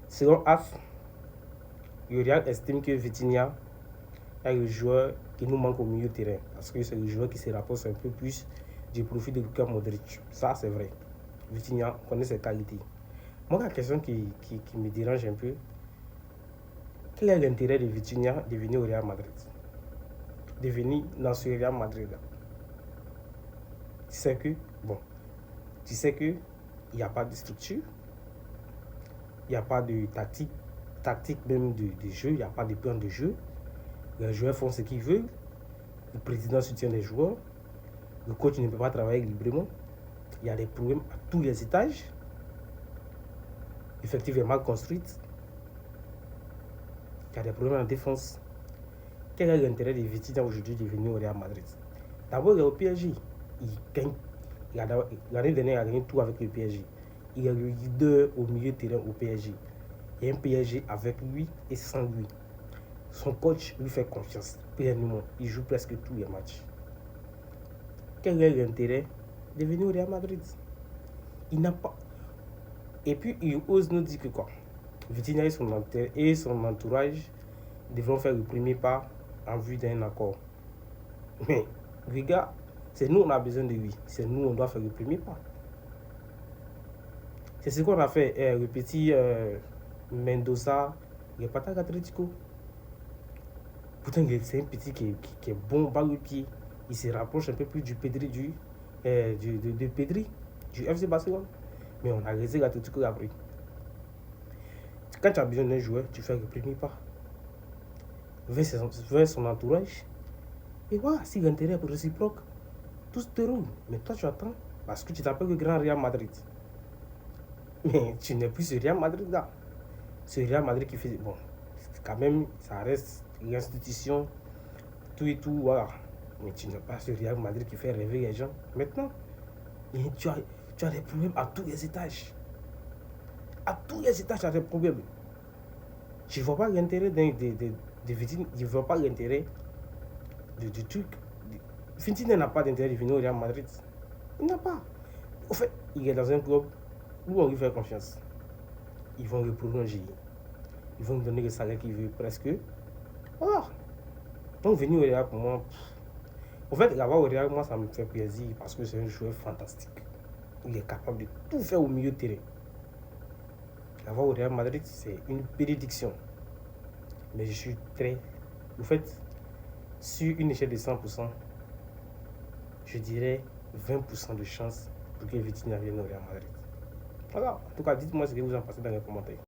Selon AF, le Real estime que Vitinha est le joueur qui nous manque au milieu de terrain. Parce que c'est le joueur qui se rapproche un peu plus du profil de Luka Modric. Ça, c'est vrai. Vitinha connaît ses qualités. Moi, la question qui me dérange un peu, quel est l'intérêt de Vitinha de venir au Real Madrid? De venir dans ce Real Madrid-là. Tu sais que il n'y a pas de structure, il n'y a pas de tactique même de jeu, il n'y a pas de plan de jeu. Les joueurs font ce qu'ils veulent, le président soutient les joueurs, le coach ne peut pas travailler librement, il y a des problèmes à tous les étages, l'effectif est mal construite, il y a des problèmes en défense. Quel est l'intérêt de Vitinha aujourd'hui de venir au Real Madrid? D'abord, il est au PSG, il gagne. L'année dernière, il a gagné tout avec le PSG. Il est le leader au milieu de terrain au PSG. Il y a un PSG avec lui et sans lui. Son coach lui fait confiance pleinement. Il joue presque tous les matchs. Quel est l'intérêt de venir au Real Madrid? Il n'a pas. Et puis, il ose nous dire que quoi? Vitinha et son entourage devront faire le premier pas en vue d'un accord. Mais, les gars, c'est nous, on a besoin de lui. C'est nous, on doit faire le premier pas. C'est ce qu'on a fait. Le petit Mendoza, il n'est pas à Atletico. Pourtant, c'est un petit qui est bon, balle au pied. Il se rapproche un peu plus du Pedri, de Pedri, du FC Barcelone. Mais on a laissé l'Atletico après. Quand tu as besoin d'un joueur, tu fais le premier pas. Vers son entourage. Et voilà, si l'intérêt est réciproque, tout se déroule. Mais toi, tu attends parce que tu t'appelles le grand Real Madrid. Mais tu n'es plus ce Real Madrid là. Ce Real Madrid qui fait. Bon, quand même, ça reste l'institution, tout et tout, voilà. Mais tu n'es pas ce Real Madrid qui fait rêver les gens. Maintenant, tu as des problèmes à tous les étages. À tous les étages, tu as des problèmes. Je ne vois pas l'intérêt de Vitinha. Je ne vois pas l'intérêt du truc. Vitinha n'a pas d'intérêt de venir au Real Madrid. Il n'a pas. Au fait, il est dans un club où on lui fait confiance. Ils vont le prolonger. Ils vont lui donner le salaire qu'il veut presque. Voilà. Donc venir au Real pour moi. En fait, là-bas au Real, moi ça me fait plaisir parce que c'est un joueur fantastique. Il est capable de tout faire au milieu de terrain. Là-bas au Real Madrid, c'est une bénédiction. Mais je suis très. En fait, sur une échelle de 100%, je dirais 20% de chance pour que Vitinha vienne au Real Madrid. Voilà. En tout cas, dites-moi ce que vous en pensez dans les commentaires.